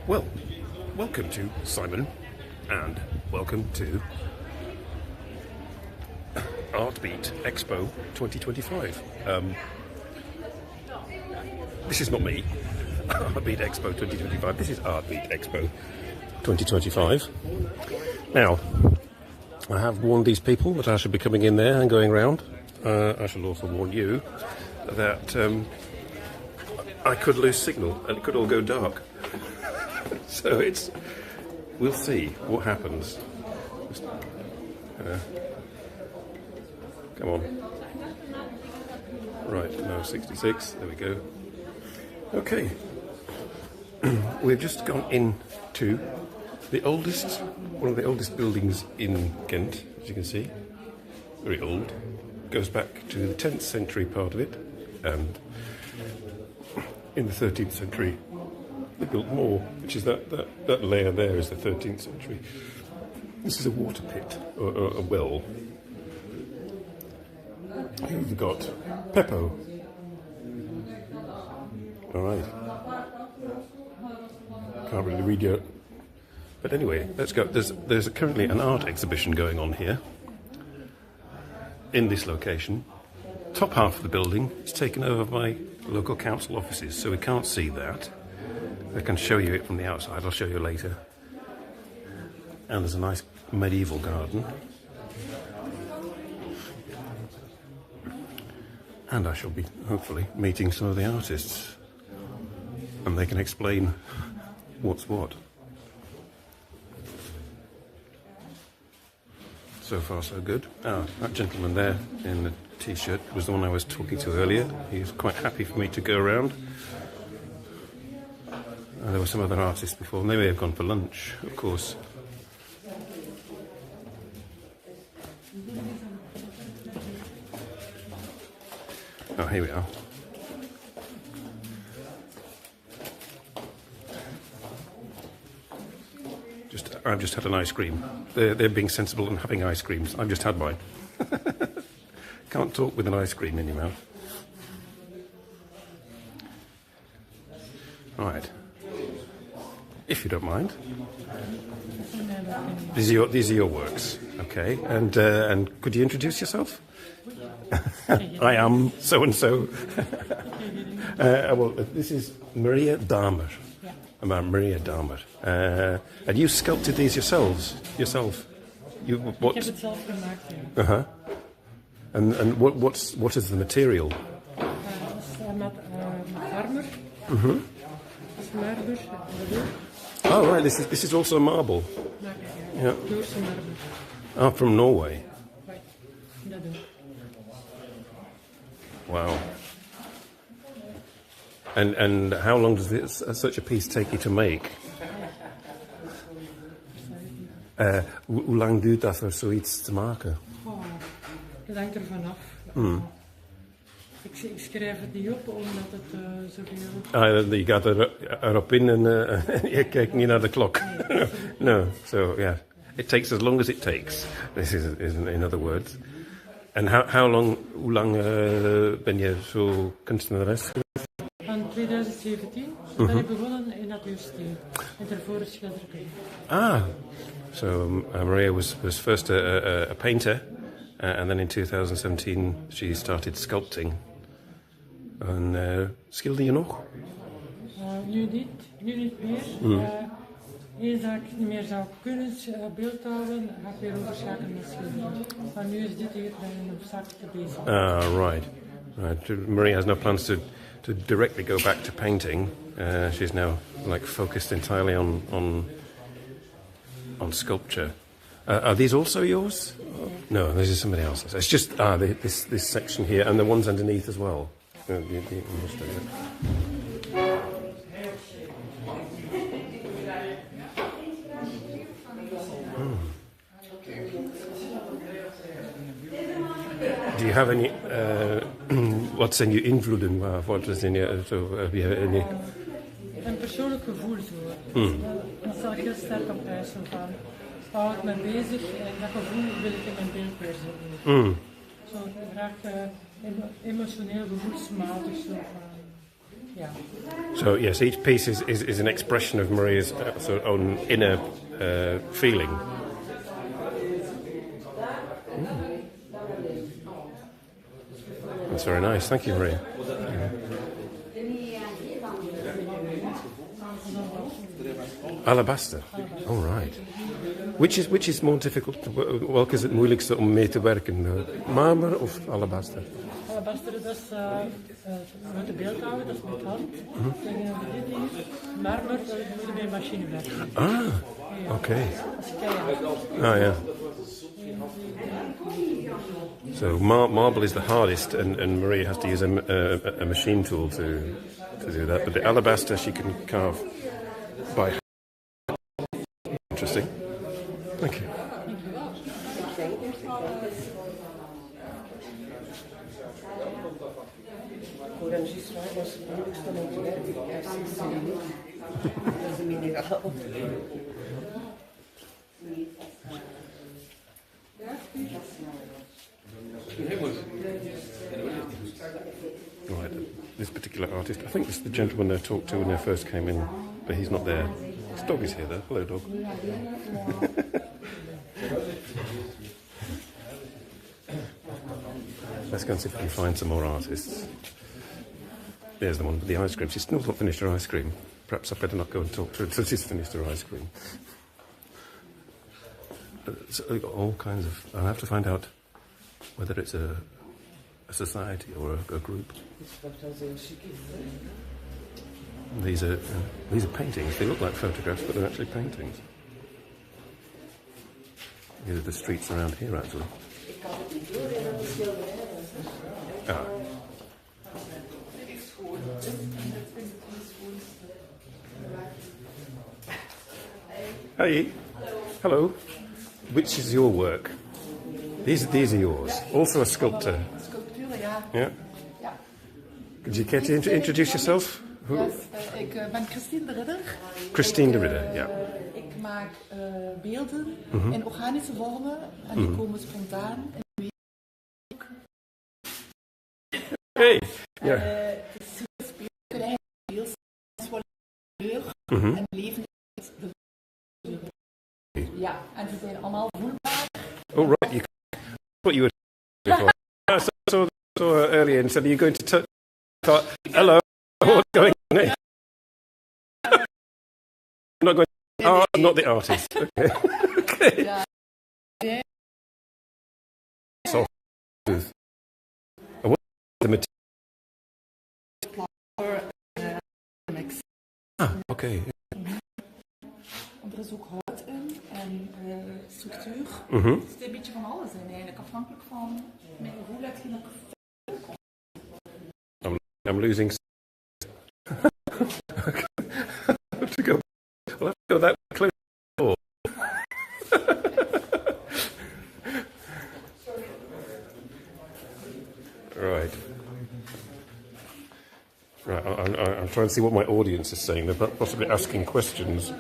Well, welcome to Simon, and welcome to Artbeat Expo 2025. This is not me, Artbeat Expo 2025. This is Artbeat Expo 2025. Now, I have warned these people that I should be coming in there and going round. I shall also warn you that I could lose signal and it could all go dark. So we'll see what happens. Come on. Right, now 66, there we go. Okay. We've just gone into one of the oldest buildings in Ghent, as you can see. Very old. Goes back to the 10th century part of it, and in the 13th century they built more, which is that layer there is the 13th century. This is a water pit, or a well. Here we've got Peppo. Alright. Can't really read your... But anyway, let's go. There's currently an art exhibition going on here, in this location. Top half of the building is taken over by local council offices, so we can't see that. I can show you it from the outside, I'll show you later. And there's a nice medieval garden. And I shall be, hopefully, meeting some of the artists. And they can explain what's what. So far, so good. Ah, that gentleman there in the t-shirt was the one I was talking to earlier. He was quite happy for me to go around. There were some other artists before, and they may have gone for lunch, of course. Oh, here we are. I've just had an ice cream. They're being sensible and having ice creams. I've just had mine. Can't talk with an ice cream in your mouth. Right. If you don't mind. These are your works, okay? And could you introduce yourself? I am so and so. Well, this is Maria Damer. Maria Damer. And you sculpted these yourself? What? Ik heb het zelf gemaakt. Uh-huh. And what is the material? Met marmer. Mm-hmm. Marmer. Oh right, this is also marble. Yeah. Doorse marmer. Oh, from Norway. Dat doen. Wow. And how long does such a piece take you to make? Hoe lang duurt dat voor zoiets te maken? Het hangt er vanaf. Ik schrijf het niet op omdat het zoveel... Je gaat erop in en je kijkt niet naar de klok. No, so yeah. It takes as long as it takes. This is in other words. And hoe lang ben je zo kunstenares? Van 2017 ben ik begonnen in dat steen. En daarvoor schilderij. Ah, so Maria was first a painter, and then in 2017 she started sculpting. En schilder je nog? Nu niet meer. Eens dat ik niet meer zou kunnen beeldhouden, ga ik weer overschakelen met schilderen. Maar nu is dit hier mijn hoofdzakelijke bezig. Ah, right. Maria has no plans to directly go back to painting. She's now focused entirely on sculpture. Are these also yours? No, this is somebody else's. It's just this section here and the ones underneath as well. Do you have any? Wat zijn je invloeden? Heb je any? Een persoonlijk gevoel zo. Dat stel ik heel sterk op prijs van. Hou ik me bezig en dat gevoel wil ik in mijn beeld weerzetten. Zo graag emotioneel gevoelsmatig zo van. Ja. So yes, each piece is an expression of Maria's sort of own inner feeling. That's very nice. Thank you, Maria. Alabaster. All right. Which is more difficult? Welke is het moeilijkste om mee te werken? Marmer of alabaster? Alabaster, dat is met de beeldhouwer, dat is met hand. Tegenover dit hier, marmer, dat moet je met een machine werken. Ah, okay. Dat is keihard. Oh yeah. So marble is the hardest, and Maria has to use a machine tool to do that. But the alabaster she can carve by hand. Interesting. Thank you. Right, this particular artist, I think this is the gentleman I talked to when I first came in, but he's not there. His dog is here though. Hello, dog. Let's go and see if we can find some more artists. There's the one with the ice cream. She's still not finished her ice cream. Perhaps I'd better not go and talk to her until she's finished her ice cream. So we've got all kinds of... I'll have to find out whether it's a society or a group. These are paintings. They look like photographs, but they're actually paintings. These are the streets around here, actually. Ah. Hey. Hello. Which is your work? These are yours. Also a sculptor. Sculpturen, ja. Yeah. Ja. Could you care to introduce yourself? Yes, ik ben Christine de Ridder. Christine de Ridder, ja. Ik maak beelden in organische vormen en die komen spontaan. Hey. Ja. Het is gespeeld, kunnen eigenlijk beeld kleur en leven de ja, en ze zijn allemaal voelbaar. Oh right, you what you were before. I saw her earlier and said, "Are you going to thought, hello, what's going on here?" I'm not going. Oh, I'm not the artist. Okay. Okay. Ja. Soft. And what the material? Mix. Ah, okay. Er is ook hout in en structuur. Het is een beetje van alles in eigenlijk, afhankelijk van mijn gevoel dat je nog... I'm losing. To go. I'll have to go that close. Right. Right. I'm trying to see what my audience is saying. They're possibly asking questions.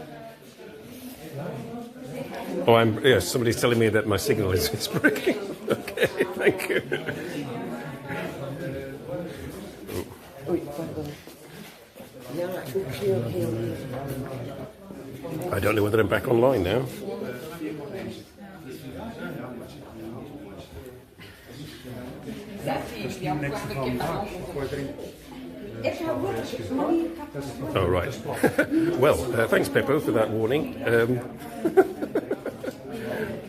Oh, yes, somebody's telling me that my signal is breaking. Okay, thank you. I don't know whether I'm back online now. Oh, right. Well, thanks, Peppo, for that warning.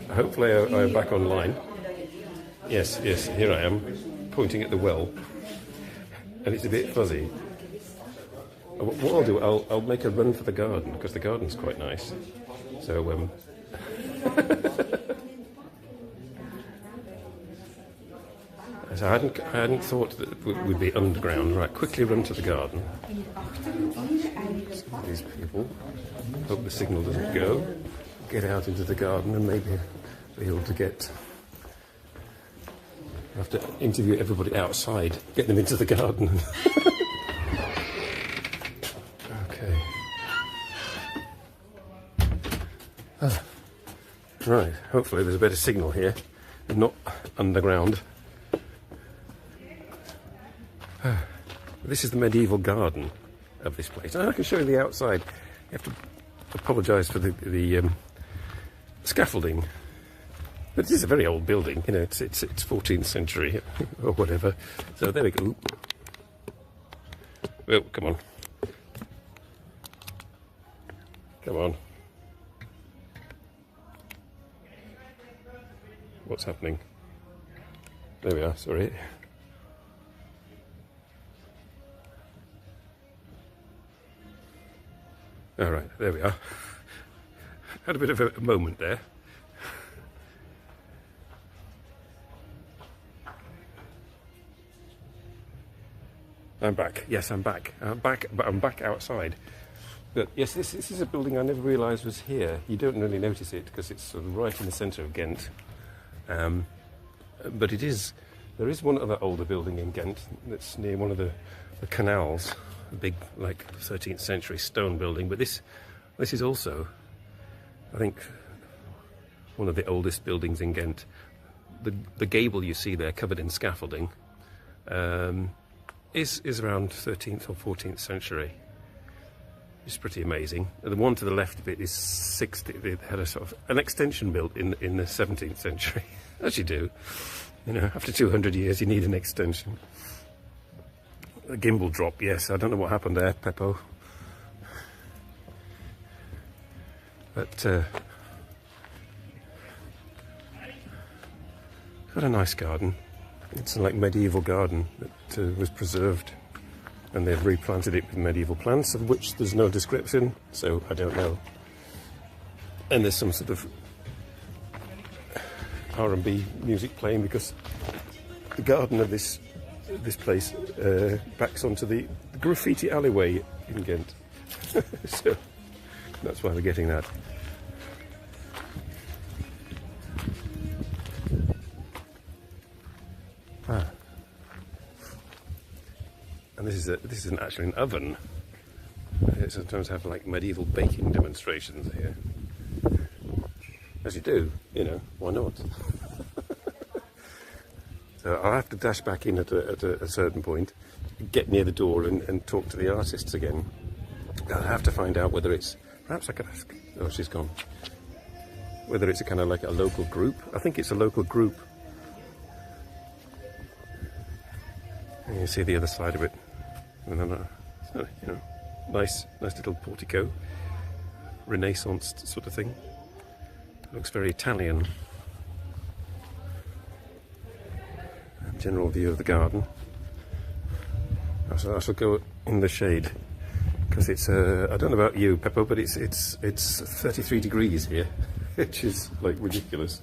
Hopefully I'm back online. Yes, here I am, pointing at the well. And it's a bit fuzzy. What I'll do, I'll make a run for the garden, because the garden's quite nice. So, so I hadn't thought that we'd be underground. Right, quickly run to the garden. These people. Hope the signal doesn't go. Get out into the garden and maybe be able to get... I have to interview everybody outside, get them into the garden. Okay. Right, hopefully there's a better signal here and not underground. This is the medieval garden of this place. And I can show you the outside. You have to apologise for the scaffolding. But it is a very old building, you know, it's 14th century or whatever. So there we go. Well, come on. Come on. What's happening? There we are, sorry. All right, there we are. Had a bit of a moment there. I'm back. Yes, I'm back. But I'm back outside. But yes, this is a building I never realised was here. You don't really notice it because it's sort of right in the centre of Ghent. But there is one other older building in Ghent that's near one of the canals, a big, like, 13th century stone building. But this is also, I think, one of the oldest buildings in Ghent. The gable you see there, covered in scaffolding, is around 13th or 14th century. It's pretty amazing. And the one to the left of it is 60. It had a sort of an extension built in the 17th century, as you do. You know, after 200 years, you need an extension. A gimbal drop, yes. I don't know what happened there, Peppo. But got a nice garden. It's like medieval garden that was preserved, and they've replanted it with medieval plants, of which there's no description, so I don't know. And there's some sort of R&B music playing because the garden of this place backs onto the graffiti alleyway in Ghent. So that's why we're getting that. And this is actually an oven. They sometimes have like medieval baking demonstrations here. As you do, you know, why not? So I'll have to dash back in at a certain point, get near the door and talk to the artists again. I'll have to find out whether it's, perhaps I could ask, oh, she's gone. Whether it's a kind of like a local group. I think it's a local group. And you see the other side of it. And then, you know, nice little portico, Renaissance sort of thing. Looks very Italian. General view of the garden. I shall go in the shade because it's I don't know about you, Peppo, but it's 33 degrees here, which is like ridiculous.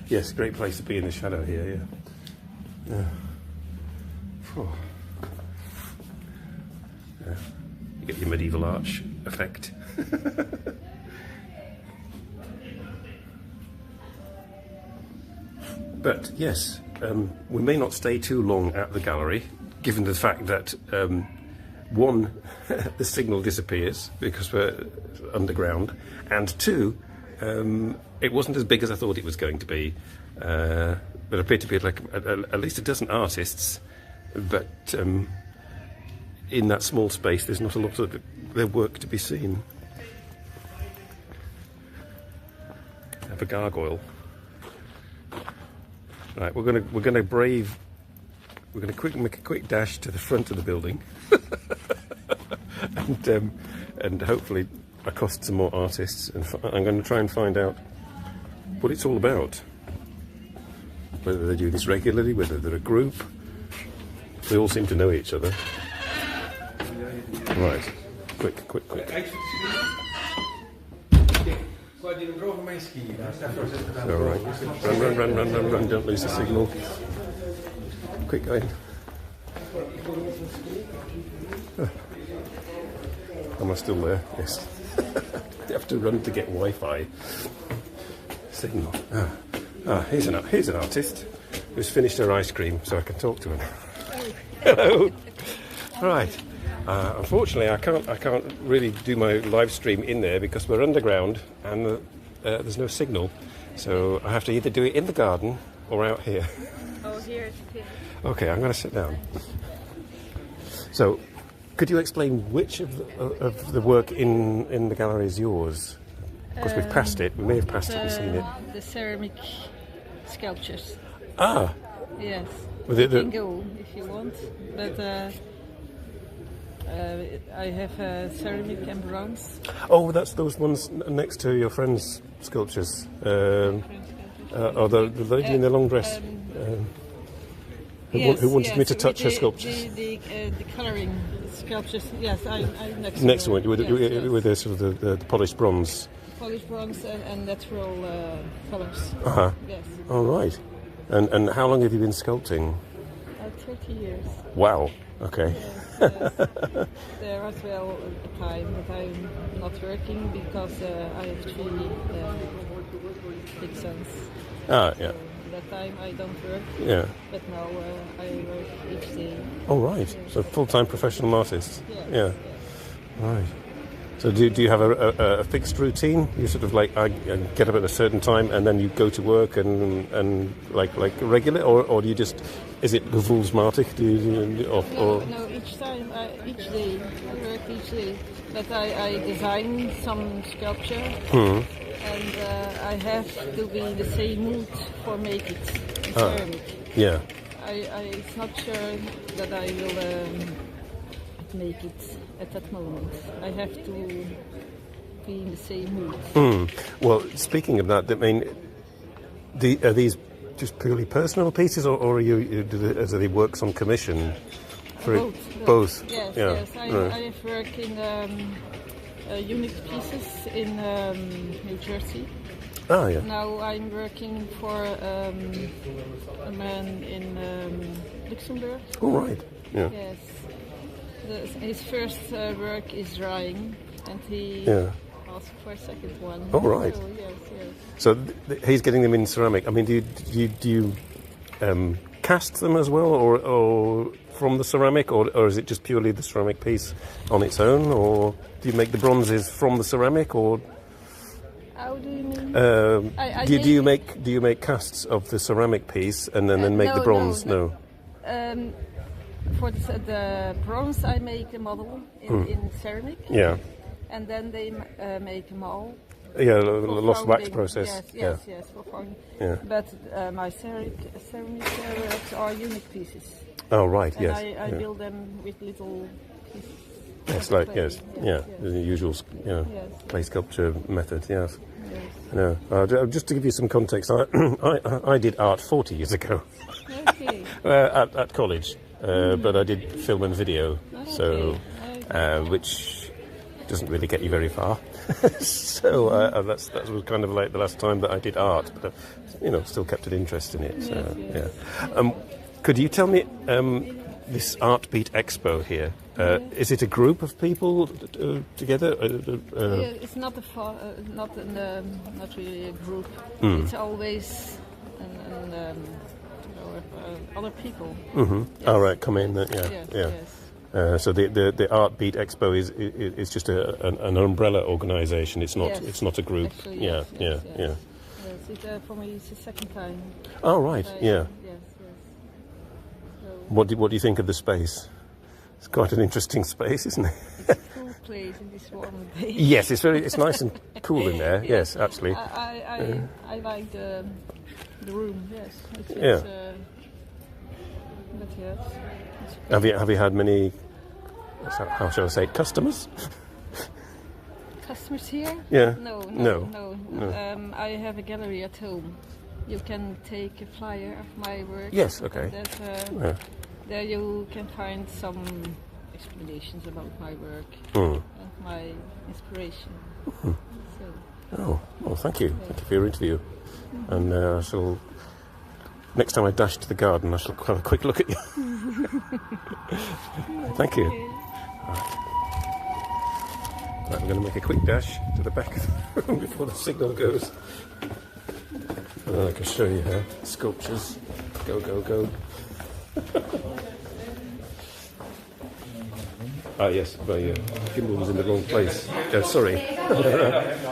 Yes, great place to be in the shadow here. Yeah. Oh. Yeah. You get your medieval arch effect. But yes, we may not stay too long at the gallery, given the fact that one, the signal disappears because we're underground, and two, it wasn't as big as I thought it was going to be. There appeared to be like at least a dozen artists, but in that small space there's not a lot of their work to be seen. I have a gargoyle. Right, we're gonna make a quick dash to the front of the building, and hopefully accost some more artists. And I'm going to try and find out what it's all about. Whether they do this regularly, whether they're a group. They all seem to know each other. Right, quick. All right, run, don't lose the signal. Quick, going. Am I still there? Yes. You have to run to get Wi-Fi signal. Here's an artist who's finished her ice cream, so I can talk to her. Hello. Right. Unfortunately, I can't really do my live stream in there because we're underground and there's no signal. So I have to either do it in the garden or out here. Okay. easier to finish. Okay, I'm going to sit down. So, could you explain which of the work in the gallery is yours? Because we've passed it. We may have passed it and seen it. The ceramic sculptures. Ah, Yes. With You the- can go if you want, but I have ceramic and bronze. oh, that's those ones next to your friend's sculptures. Oh, the lady in the long dress. Who wanted me to touch her sculptures? The colouring sculptures. Yes, I next. Next to one, her. with Yes. with the sort of the polished bronze. Polished bronze and natural colours. Uh-huh. Yes. All right. And how long have you been sculpting? 30 years. Wow. Okay. Yes. There as well a time that I'm not working because I have 3 big sons. Ah, yeah. So that time I don't work, Yeah. but now I work each day. All right. So full-time professional artist. Yes, Yeah. yes. Right. So do you have a fixed routine? You sort of like I get up at a certain time and then you go to work and like regular, or do you just, is it gevoelsmatig? Do you or No, each time, each day, I work each day. But I design some sculpture, and I have to be in the same mood for make it in ceramic. yeah. It's not sure that I will make it at that moment. I have to be in the same mood. Well, speaking of that, I mean, are these just purely personal pieces, or are do they works on commission? For Both. Both. Yes, Yeah. yes. I have worked in unique pieces in New Jersey. Ah, yeah. Now I'm working for a man in Luxembourg. All right. Yeah. Yes. His first work is drying, and he Yeah. asked for a second one. Oh, right. So, yes. So he's getting them in ceramic. I mean, do you cast them as well, or from the ceramic, or is it just purely the ceramic piece on its own, or do you make the bronzes from the ceramic, or How do you mean? do you make casts of the ceramic piece and then make the no, bronze? no. For the bronze, I make a model in ceramic, Yeah. and then they make a mold. Yeah, for lost wax founding. process. Yes, for founding. Yeah. But my ceramic works are unique pieces. Oh, right. And Yes. I yeah. build them with little pieces. Yes, of like clay. yes, yeah, the usual, Yes. clay sculpture method. Yes. Yes. No, just to give you some context, I did art 40 years ago Okay. at college, but I did film and video, so which doesn't really get you very far. So that was kind of like the last time that I did art, but still kept an interest in it. So Yes. yeah. Could you tell me this Artbeat Expo here? Is it a group of people together? It's not not really a group. It's always other people. Mm-hmm. Yes. All right, come in. Yeah, Yes, yeah. yes. So the Artbeat Expo is just an umbrella organisation. It's not Yes. it's not a group. Actually, Yeah, yes, yes, yeah, yes. yeah. Yes, for me it's the second time. Oh right, yeah. Yes. So What do you think of the space? It's quite an interesting space, isn't it? it's a cool place in this warm day. Yes, it's nice and cool in there. Yes, absolutely. I like the room. Yes. It's, Yeah. but yes. Have you had many? How shall I say it, customers? Customers here? Yeah. No. I have a gallery at home. You can take a flyer of my work. Yes, okay. And Yeah. there you can find some explanations about my work Mm. and my inspiration. So, Oh, well, thank you. Thank you for your interview. And I shall. Next time I dash to the garden, I shall have a quick look at you. Thank you. Right, I'm going to make a quick dash to the back of the room before the signal goes. And then I can show you how sculptures go. Ah, yes, my gimbal was in the wrong place. Sorry.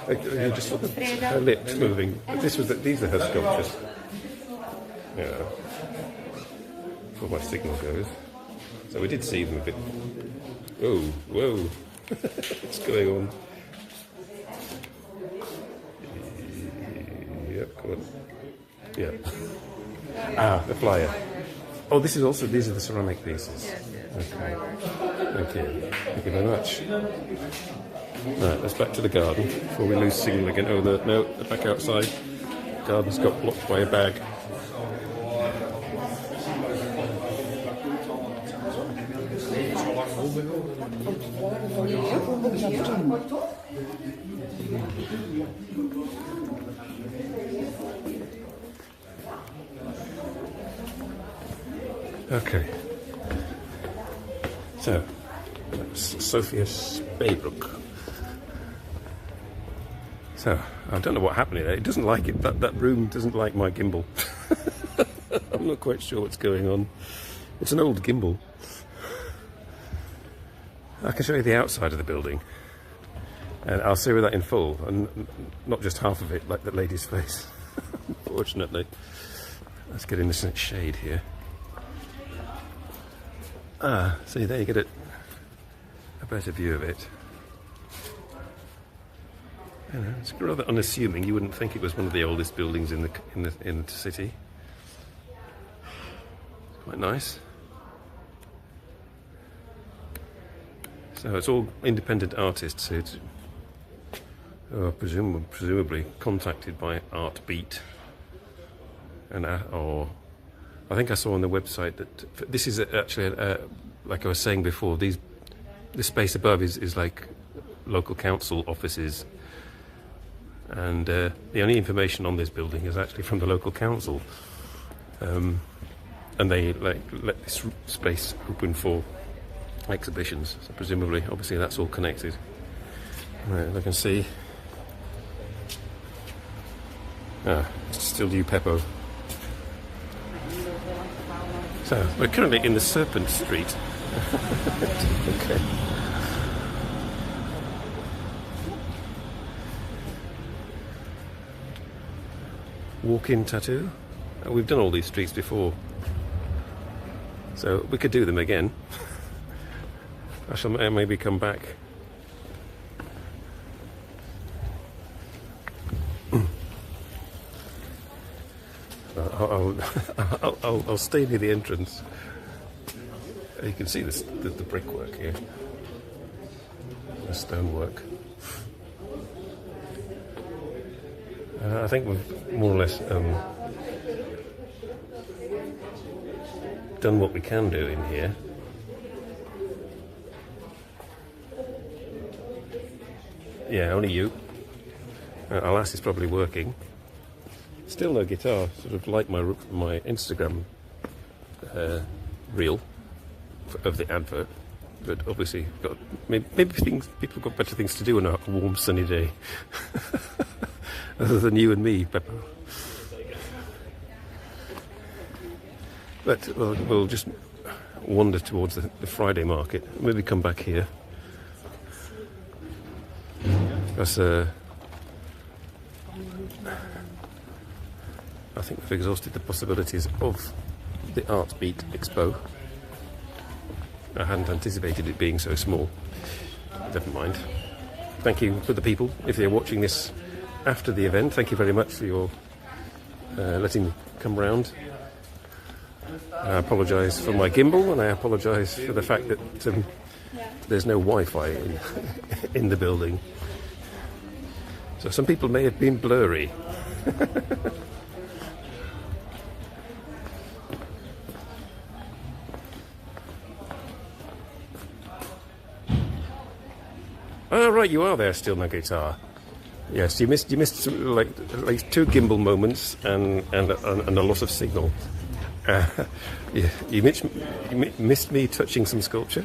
You just saw her lips moving. But these are her sculptures. Yeah. before my signal goes. So we did see them a bit. Oh, whoa. What's going on? Yep, come on. Yeah. Ah, the flyer. Oh, these are the ceramic pieces. Yes, yes. Okay. Thank you. Thank you very much. Right, let's back to the garden before we lose signal again. Oh, no, back outside. Garden's got blocked by a bag. Okay. So, Sophia Spaybrook. So, I don't know what happened here. It doesn't like it. That room doesn't like my gimbal. I'm not quite sure what's going on. It's an old gimbal. I can show you the outside of the building. And I'll show you that in full, and not just half of it, like the lady's face. Unfortunately. Let's get in the shade here. Ah, see, there you get a better view of it. You know, it's rather unassuming. You wouldn't think it was one of the oldest buildings in the city. Quite nice. So it's all independent artists who are presumably contacted by Artbeat, and or I think I saw on the website that this is actually like I was saying before. This space above is like local council offices, and the only information on this building is actually from the local council, and they let this space open for exhibitions. So presumably, obviously, that's all connected. Right, as I can see. It's still New Peppo. So, we're currently in the Serpent Street. Okay. Walk-in tattoo. We've done all these streets before, so we could do them again. I shall maybe come back. I'll stay near the entrance. You can see the brickwork here, the stonework. I think we've more or less done what we can do in here. Yeah, only you. Alas, is probably working. Still no guitar, sort of like my Instagram reel of the advert, but obviously maybe people got better things to do on a warm sunny day other than you and me, Peppo. But we'll just wander towards the Friday market. Maybe come back here. Because I think we've exhausted the possibilities of the Artbeat Expo. I hadn't anticipated it being so small. Never mind. Thank you for the people. If they're watching this after the event, thank you very much for your letting me come round. I apologise for my gimbal, and I apologise for the fact that there's no Wi-Fi in the building. So some people may have been blurry. Oh, right, you are there still, no guitar. Yes, you missed like at least 2 gimbal moments and a lot of signal. You missed me touching some sculpture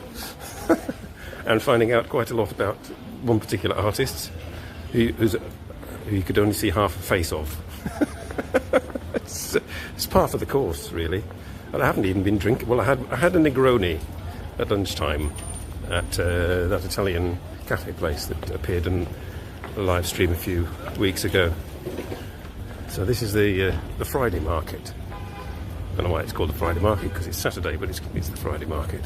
and finding out quite a lot about one particular artist who you could only see half a face of. It's part of the course, really. And I haven't even been drinking. Well, I had a Negroni at lunchtime at that Italian cafe place that appeared in a live stream a few weeks ago. So this is the Friday market. don't know why it's called the Friday market, because it's Saturday, but it's the Friday market.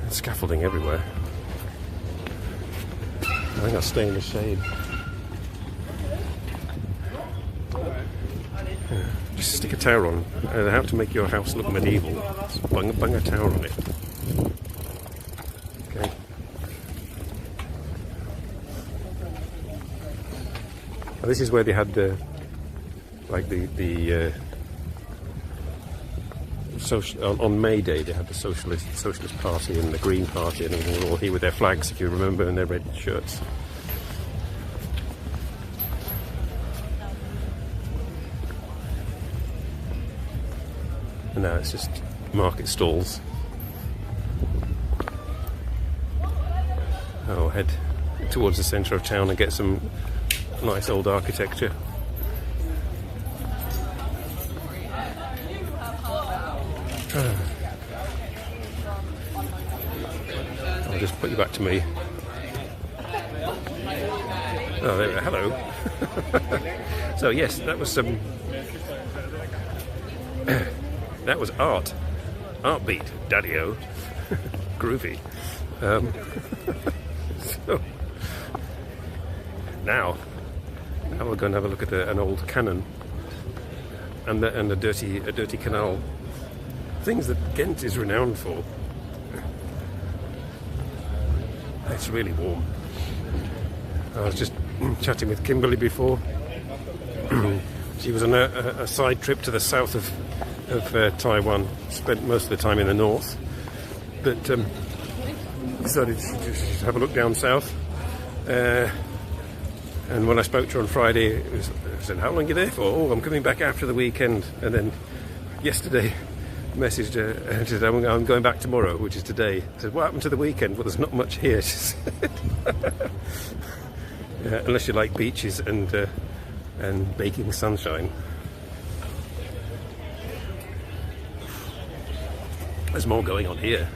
And scaffolding everywhere. I think I'll stay in the shade. Yeah. Just stick a tower on. How to make your house look medieval. Just bung a tower on it. Okay. Well, this is where they had like the social, on May Day they had the Socialist Party and the Green Party, and they were all here with their flags, if you remember, and their red shirts. And now it's just market stalls. I'll head towards the centre of town and get some nice old architecture. I'll just put you back to me. Oh, there we are. Hello. So yes, that was that was Artbeat, Daddy-O. Groovy. So now we're going to have a look at an old cannon and a dirty canal. Things that Ghent is renowned for. It's really warm. I was just chatting with Kimberly before. She was on a side trip to the south of Taiwan. Spent most of the time in the north, but decided to just have a look down south. And when I spoke to her on Friday, I said, "How long are you there for?" "Oh, I'm coming back after the weekend." And then yesterday, messaged her and she said, "I'm going back tomorrow," which is today. I said, "What happened to the weekend?" "Well, there's not much here," she said. Unless you like beaches and baking sunshine. There's more going on here.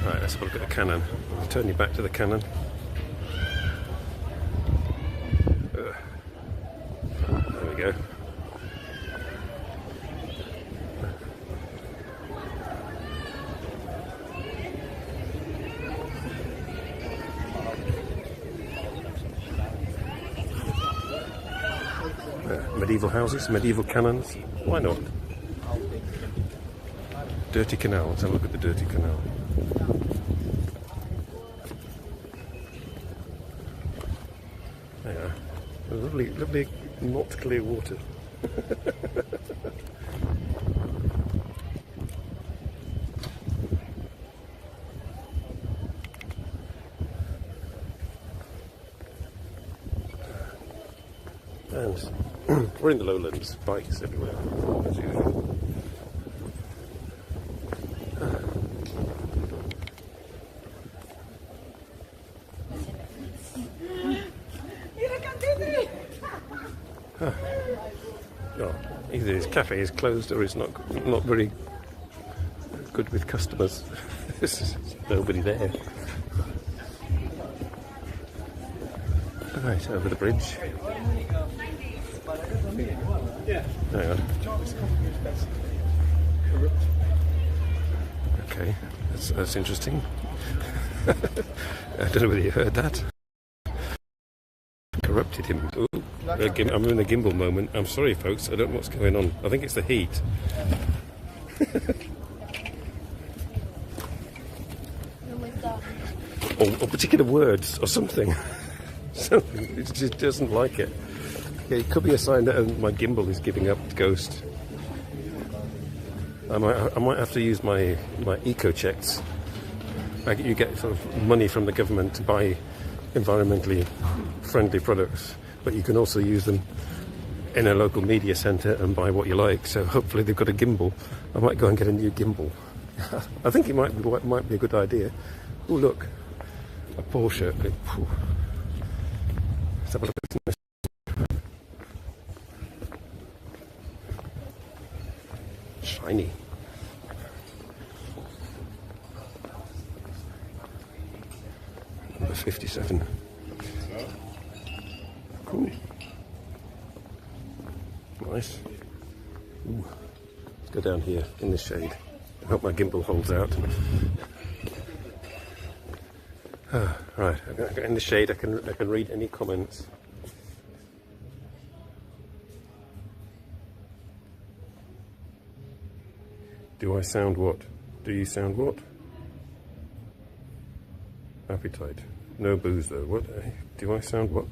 Right, let's have a look at the cannon. I'll turn you back to the cannon. There we go. Medieval houses, medieval cannons. Why not? Dirty canal. Let's have a look at the dirty canal. There you are. Lovely, lovely, not clear water. And we're in the lowlands, bikes everywhere, as usual. Oh, either his cafe is closed or it's not very good with customers. There's nobody there. Right, over the bridge. Hang on. Okay, that's interesting. I don't know whether you heard that. Corrupted him. Ooh, I'm in the gimbal moment. I'm sorry, folks. I don't know what's going on. I think it's the heat. or particular words or something. Something. It just doesn't like it. Okay, it could be a sign that my gimbal is giving up ghost. I might have to use my eco checks. You get sort of money from the government to buy environmentally friendly products, but you can also use them in a local media centre and buy what you like. So hopefully they've got a gimbal. I might go and get a new gimbal. I think it might be a good idea. Oh look, a Porsche. Let's have a look at this. Shiny. Number 57. Cool. nice. Ooh. Let's go down here in the shade. I hope my gimbal holds out. Right, in the shade I can read any comments. Do I sound what? Do you sound what? Appetite. No booze though. What? Do I sound what?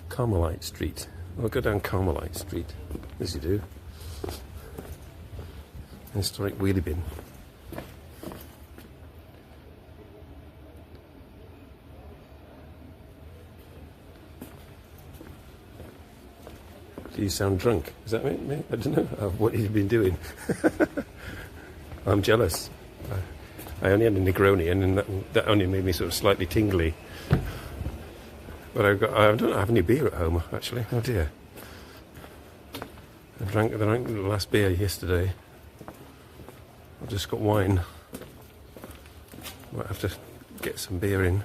Carmelite Street. I'll go down Carmelite Street, as you do. Historic wheelie bin. Do you sound drunk? Is that me? I don't know. What have you been doing? I'm jealous. I only had a Negroni, and that only made me sort of slightly tingly. But I don't have any beer at home, actually. Oh dear. I drank the last beer yesterday. I've just got wine. Might have to get some beer in.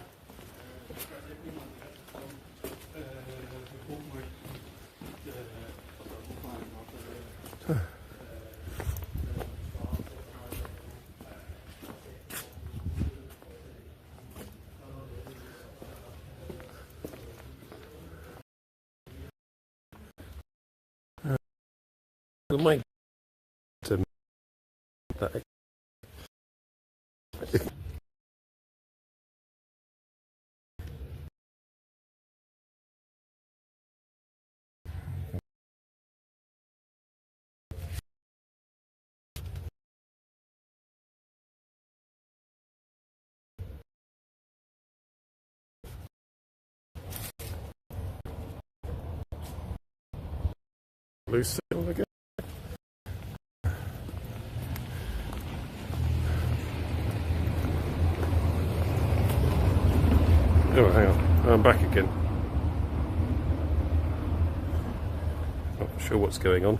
We might that loose signal again. Oh, hang on. I'm back again. Not sure what's going on.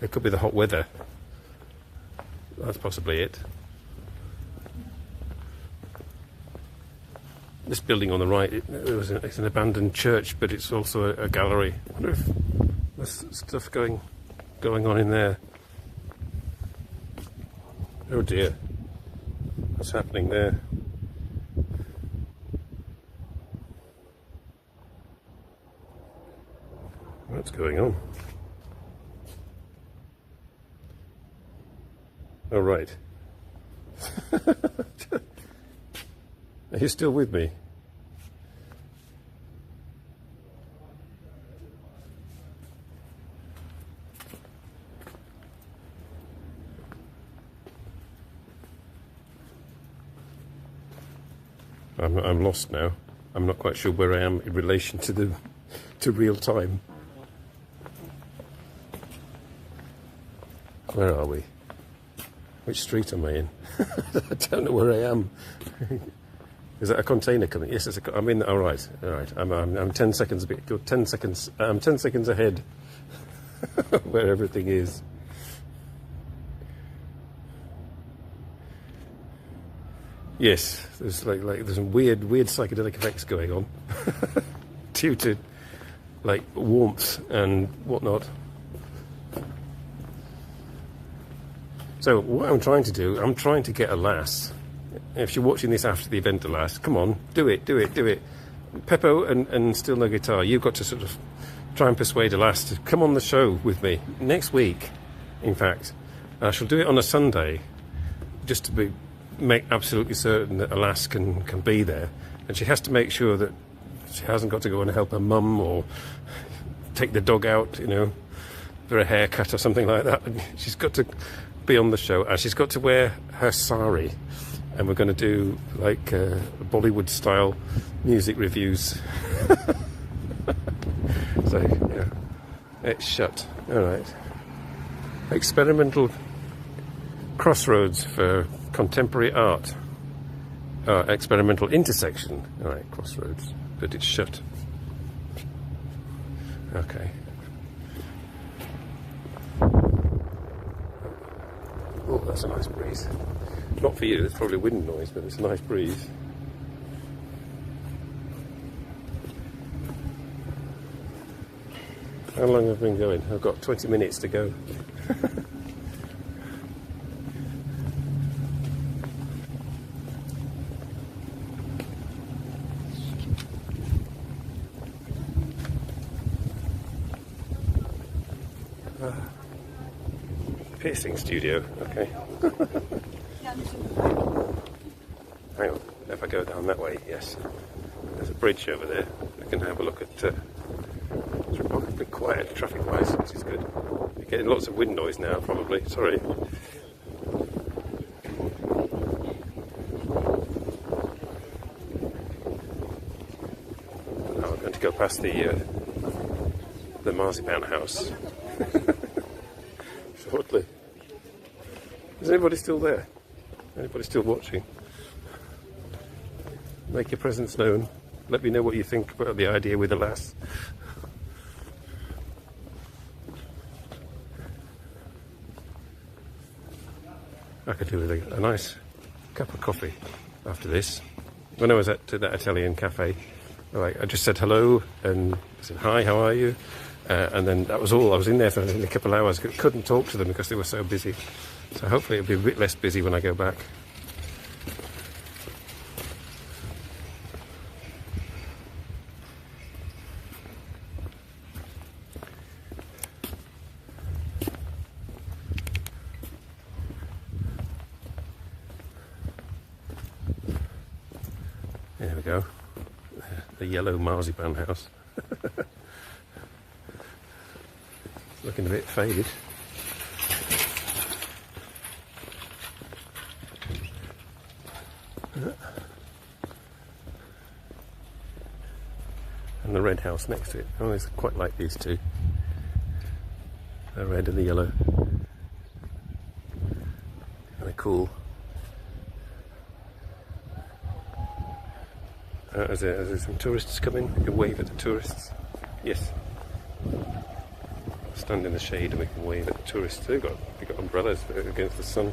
It could be the hot weather. That's possibly it. This building on the right, it's an abandoned church, but it's also a gallery. I wonder if there's stuff going on in there. Oh dear. What's happening there? What's going on? Oh, right. Are you still with me? I'm lost now. I'm not quite sure where I am in relation to real time. Where are we? Which street am I in? I don't know where I am. Is that a container coming? Yes, I'm in. All right. I'm 10 seconds. 10 seconds. I'm 10 seconds ahead. Where everything is. Yes, there's there's some weird psychedelic effects going on due to like warmth and whatnot. So what I'm trying to do, I'm trying to get a lass. If you're watching this after the event, a lass, come on, do it. Peppo and Still No Guitar, you've got to sort of try and persuade a lass to come on the show with me next week. In fact, I shall do it on a Sunday, just to make absolutely certain that a lass can be there, and she has to make sure that she hasn't got to go and help her mum or take the dog out, for a haircut or something like that. She's got to be on the show, and she's got to wear her sari, and we're going to do like Bollywood style music reviews. So yeah, it's shut. All right. Experimental crossroads for contemporary art. Experimental intersection. All right, crossroads, but it's shut. Okay. Oh, that's a nice breeze. Not for you, it's probably wind noise, but it's a nice breeze. How long have I been going? I've got 20 minutes to go. Piercing studio, okay. Hang on, if I go down that way, yes. There's a bridge over there. We can have a look at. It's remarkably quiet traffic-wise, which is good. You're getting lots of wind noise now, probably. Sorry. Now I'm going to go past the marzipan house. Shortly. Is anybody still there? Anybody still watching? Make your presence known. Let me know what you think about the idea with the lass. I could do with a nice cup of coffee after this. When I was at that Italian cafe, I just said hello and I said, hi, how are you? And then that was all. I was in there for a couple of hours. Couldn't talk to them because they were so busy. So hopefully it'll be a bit less busy when I go back. There we go. The yellow marzipan house. Looking a bit faded. And the red house next to it. I always quite like these two. The red and the yellow. Kind of cool. As there's some tourists coming, you can wave at the tourists. Yes. Stand in the shade and we can wave at the tourists. They've got umbrellas against the sun.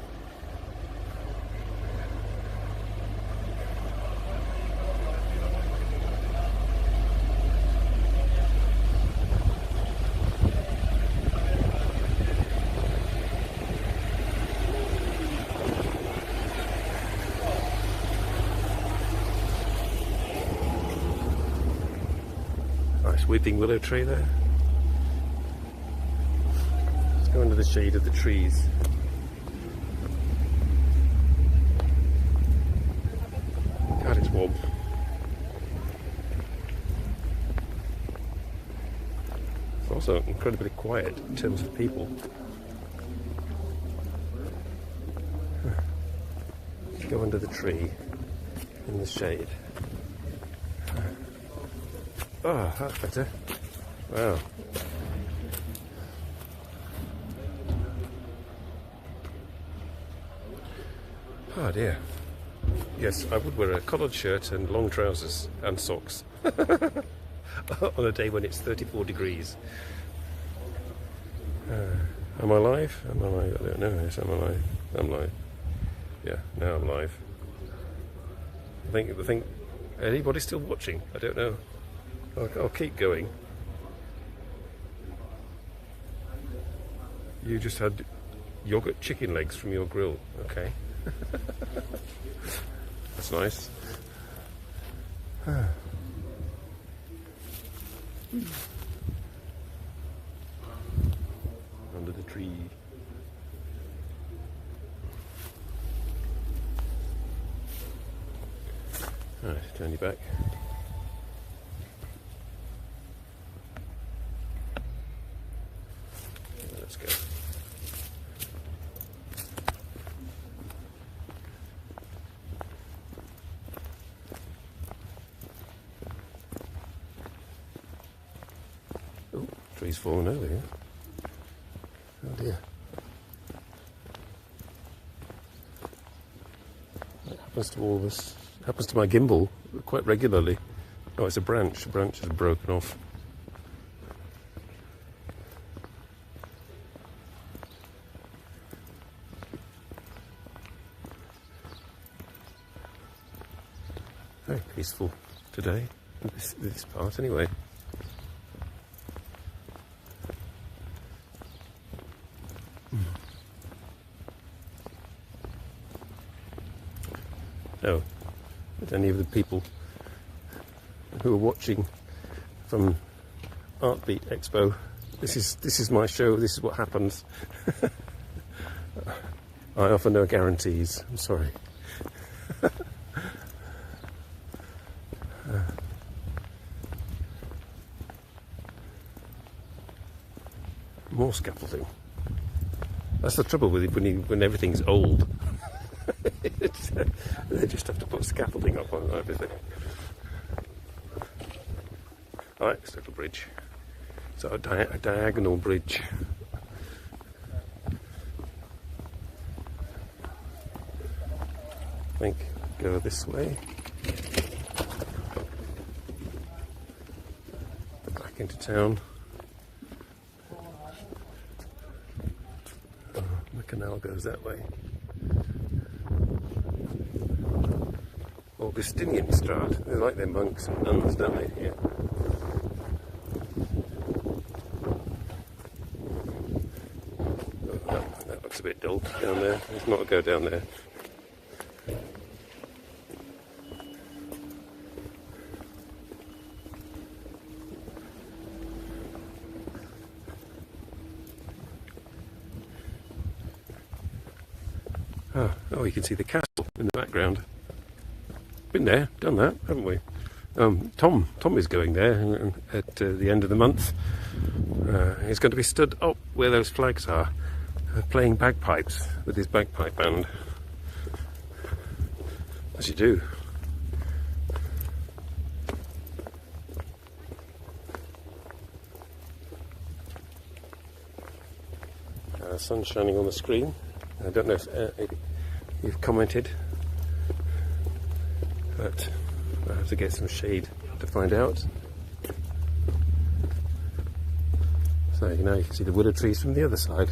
Nice weeping willow tree there. Let's go under the shade of the trees. God, it's warm. It's also incredibly quiet in terms of people. Go under the tree in the shade. Oh, that's better. Wow. Oh dear. Yes, I would wear a collared shirt and long trousers and socks on a day when it's 34 degrees. Am I live? Am I live? I don't know. Yes, am I live? I'm live. Yeah, now I'm live. I think. Anybody still watching? I don't know. I'll keep going. You just had yogurt chicken legs from your grill. Okay. That's nice. Under the tree. Alright, turn you back. Let's go. Oh, tree's falling over here. Oh dear. That happens to all of us. Happens to my gimbal quite regularly. Oh, it's a branch. The branch is broken off. Very peaceful today, this part anyway. So, if any of the people who are watching from Artbeat Expo, this is my show, this is what happens. I offer no guarantees, I'm sorry. More scaffolding. That's the trouble with it when everything's old. They just have to put scaffolding up on everything. Alright, this little bridge. So a diagonal bridge. I think go this way. Back into town. The canal goes that way. Augustinian Strad. They're like their monks and nuns, don't they? Yeah. Oh, that looks a bit dull down there. Let's not go down there. Oh, you can see the castle in the background. Been there, done that, haven't we? Tom is going there at the end of the month. He's going to be stood up where those flags are, playing bagpipes with his bagpipe band. As you do. Sun shining on the screen. I don't know if you've commented, but I have to get some shade to find out. So now you can see the willow trees from the other side.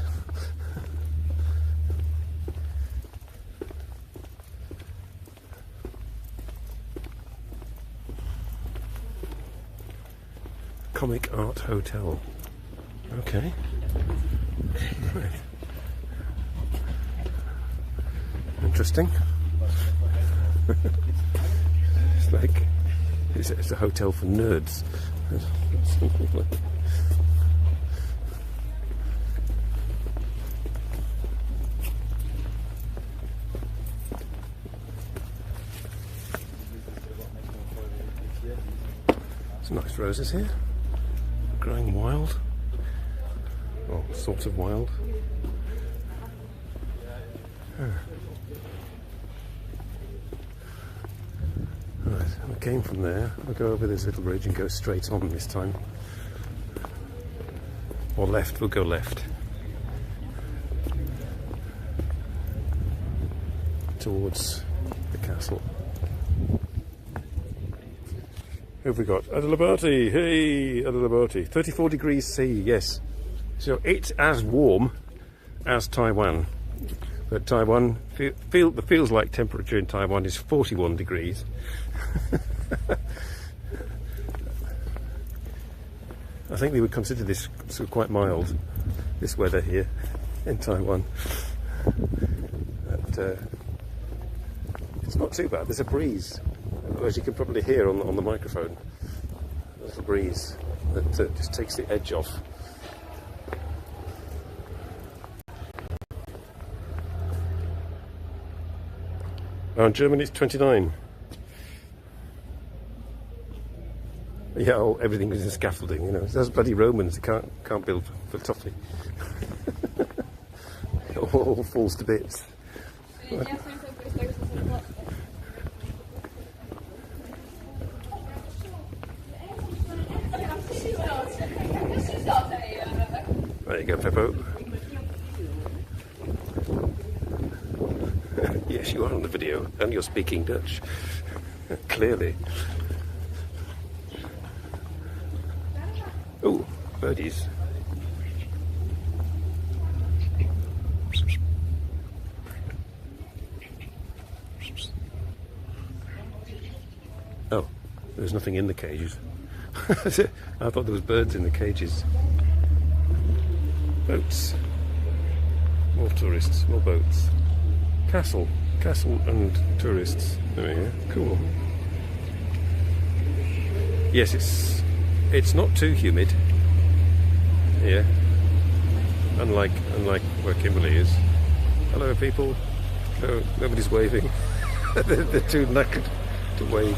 Comic Art Hotel. Okay. Right. Interesting. It's like it's a hotel for nerds. Some nice roses here, growing wild, or sort of wild. Right, we came from there. We'll go over this little bridge and go straight on this time. Or left, we'll go left. Towards the castle. Who have we got? Adalabati! Hey, Adalabati! 34 degrees C, yes. So it's as warm as Taiwan. But Taiwan, the feels like temperature in Taiwan is 41 degrees. I think they would consider this sort of quite mild, this weather here in Taiwan. But, it's not too bad. There's a breeze, as you can probably hear on the microphone. There's a breeze that just takes the edge off. In Germany it's 29. Yeah, everything is in scaffolding, you know. Those bloody Romans can't build for toffee. It all falls to bits. There you go, Peppo. Yes, you are on the video, and you're speaking Dutch. Clearly. Oh, birdies. Oh, there's nothing in the cages. I thought there was birds in the cages. Boats. More tourists, more boats. Castle and tourists. There we go. Cool. Yes, it's not too humid here. Unlike where Kimberley is. Hello, people. No, nobody's waving. they're too knackered to wave.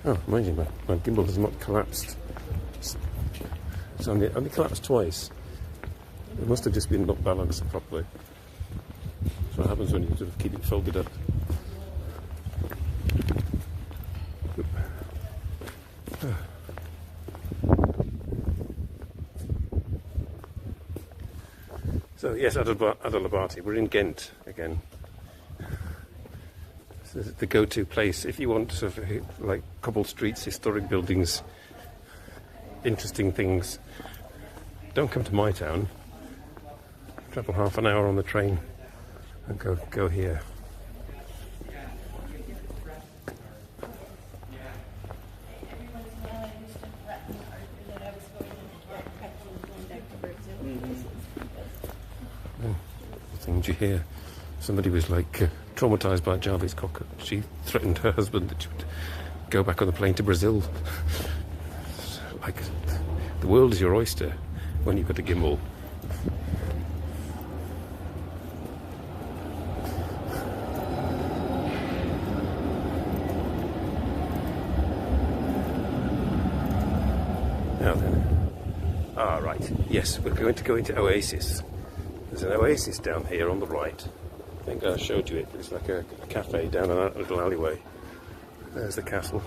Oh, mind you, my gimbal has not collapsed. It's only collapsed twice. It must have just been not balanced properly. That's what happens when you sort of keep it folded up. So yes, Adalabati. We're in Ghent again. This is the go-to place if you want sort of like cobbled streets, historic buildings, interesting things. Don't come to my town. Travel half an hour on the train and go here. Things you hear. Somebody was like traumatised by Jarvis Cocker. She threatened her husband that she would go back on the plane to Brazil. Like, the world is your oyster when you've got a gimbal. Now then. Ah, right. Yes, we're going to go into Oasis. There's an oasis down here on the right. I think I showed you it. It's like a cafe down a little alleyway. There's the castle.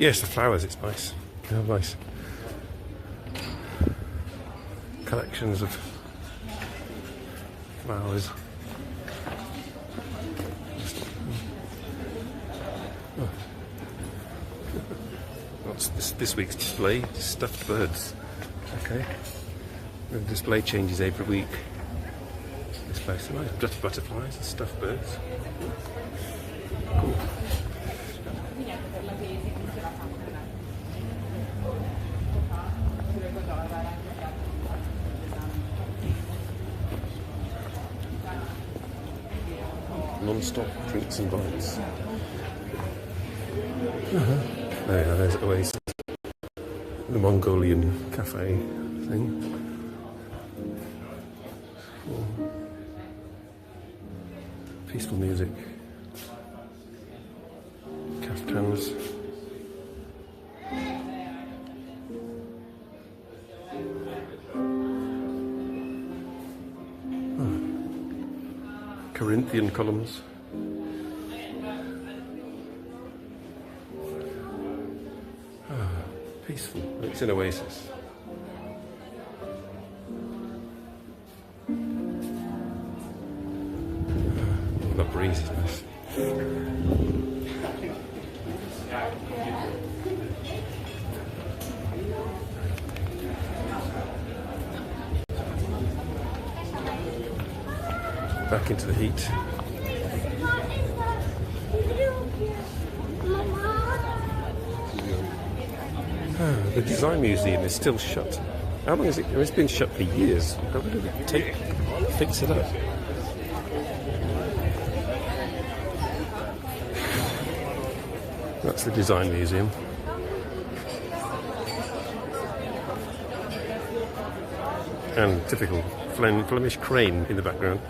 Yes, the flowers, it's nice. They're nice. Collections of flowers. Oh. What's this week's display? Stuffed birds. Okay. The display changes every week. This place, nice butterflies and stuffed birds. Cool. Non-stop drinks and bites. There, there's Oasis, the Mongolian cafe thing. Cool. Peaceful music. Caftans. Corinthian columns. Peaceful. It's an oasis. The breeze is nice. Back into the heat. The Design Museum is still shut. How long is it? It's been shut for years. How long did it fix it up? That's the Design Museum. And typical Flemish crane in the background.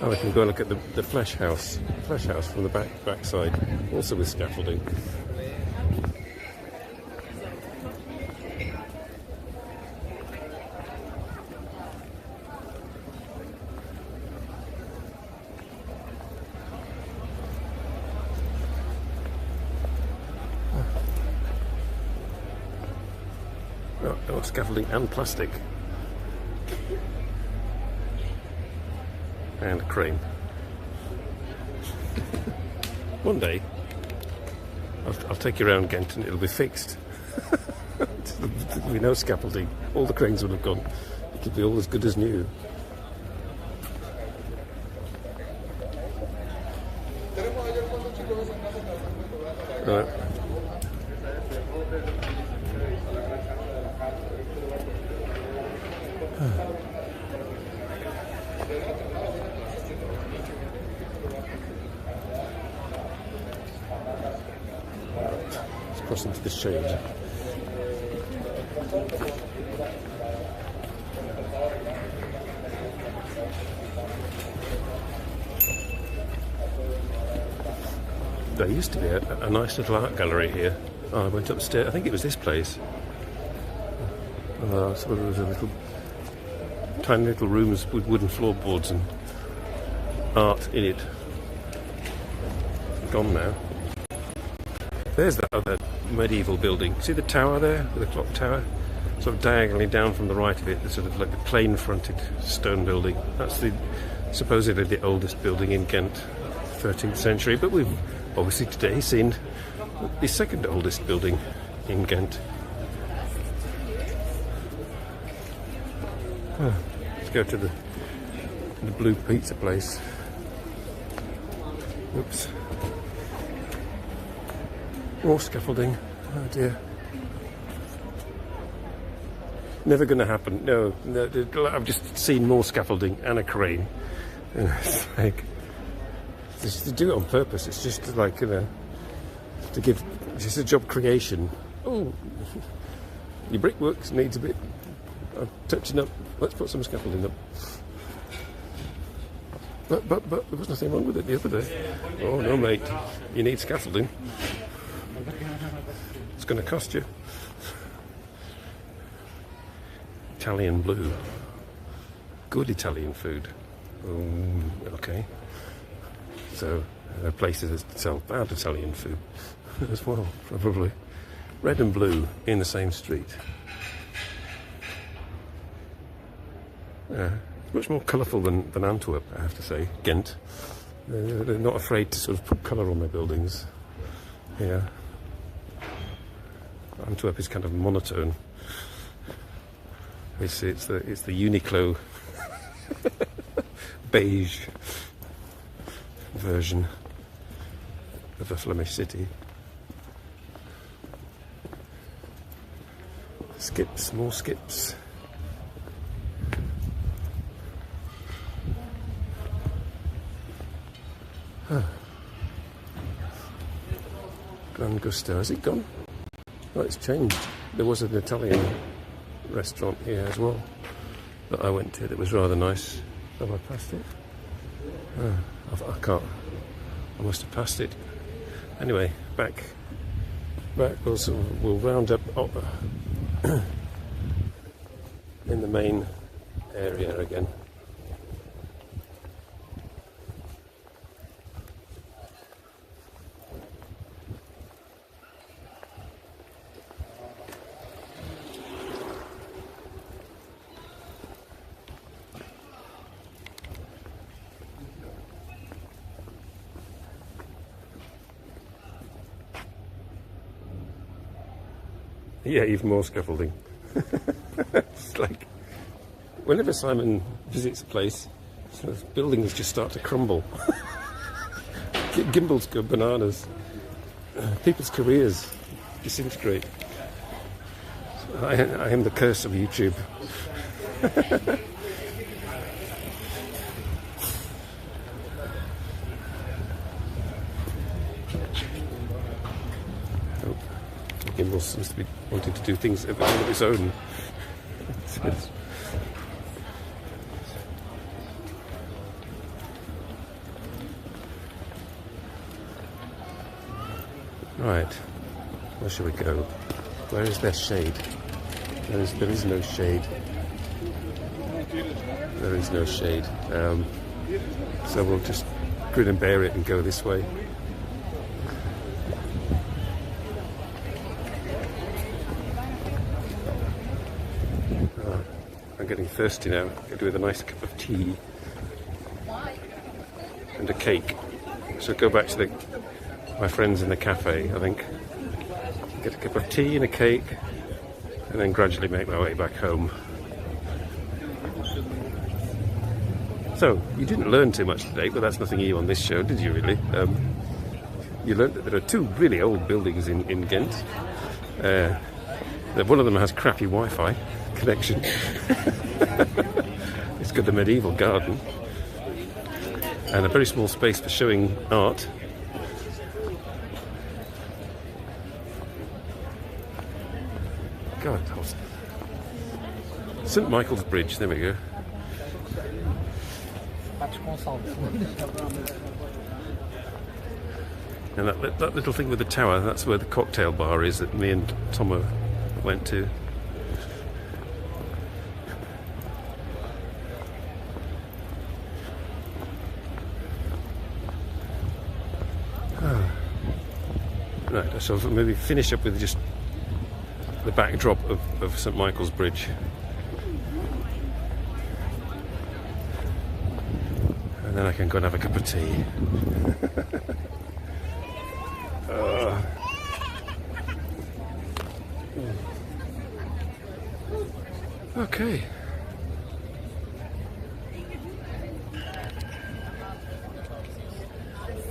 Oh, I can go and look at the flesh house from the backside, also with scaffolding. Oh, scaffolding and plastic. And a crane. One day, I'll take you around Ghent and it'll be fixed. There'll be no scaffolding. All the cranes will have gone. It'll be all as good as new. Right. Let's cross into the shade. There used to be a nice little art gallery here. Oh, I went upstairs. I think it was this place. So there was a little, tiny little rooms with wooden floorboards and art in it. Gone now. There's that other medieval building. See the tower there, the clock tower? Sort of diagonally down from the right of it, the sort of like the plain-fronted stone building. That's supposedly the oldest building in Ghent, 13th century. But we've obviously today seen the second oldest building in Ghent. Let's go to the blue pizza place. Oops. More scaffolding. Oh dear. Never going to happen. No, I've just seen more scaffolding and a crane. And it's like, to do it on purpose. It's just like, to give, it's just a job creation. Oh, your brickwork needs a bit of touching up. Let's put some scaffolding up. But there was nothing wrong with it the other day. Oh no, mate, you need scaffolding. It's going to cost you. Italian blue. Good Italian food. Okay. So, there are places that sell bad Italian food as well, probably. Red and blue in the same street. It's much more colourful than Antwerp, I have to say. Ghent. They're not afraid to sort of put colour on their buildings. Yeah. Antwerp is kind of monotone. It's the Uniqlo beige version of a Flemish city. Skips, more skips. Gran Gusto, has it gone? Oh, it's changed. There was an Italian restaurant here as well that I went to that was rather nice. Have I passed it? I can't. I must have passed it. Anyway, back. We'll round up in the main area again. Yeah, even more scaffolding. It's like, whenever Simon visits a place, so buildings just start to crumble. Gimbals go bananas. People's careers disintegrate. I am the curse of YouTube. Gimbal seems to be wanting to do things of its own. Right, where shall we go? Where is there shade? There is no shade. There is no shade. So we'll just grin and bear it and go this way. I'm getting thirsty now. Could do with a nice cup of tea and a cake. So go back to my friends in the cafe, I think. Get a cup of tea and a cake, and then gradually make my way back home. So, you didn't learn too much today, but that's nothing new on this show, did you really? You learned that there are two really old buildings in Ghent. That one of them has crappy Wi-Fi connection. It's got the medieval garden and a very small space for showing art. God, St Michael's Bridge, there we go. And that little thing with the tower, that's where the cocktail bar is that me and Tomo went to. Right, so maybe finish up with just the backdrop of St Michael's Bridge. And then I can go and have a cup of tea. Okay.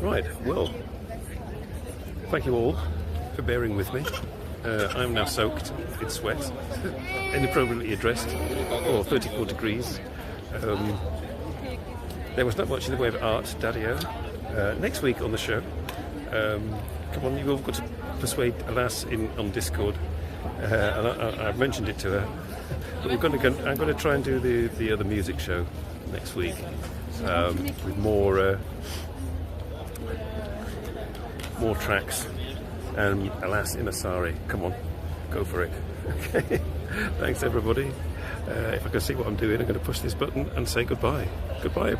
Right, well, thank you all for bearing with me. I'm now soaked in sweat, inappropriately dressed, 34 degrees. There was not much in the way of art, Daddy-o. Next week on the show, come on, you've all got to persuade Alas on Discord. And I've mentioned it to her. But I'm going to try and do the other music show next week with more tracks. And Alas in a sari. Come on, go for it. Okay. Thanks everybody. If I can see what I'm doing, I'm going to push this button and say goodbye. Goodbye.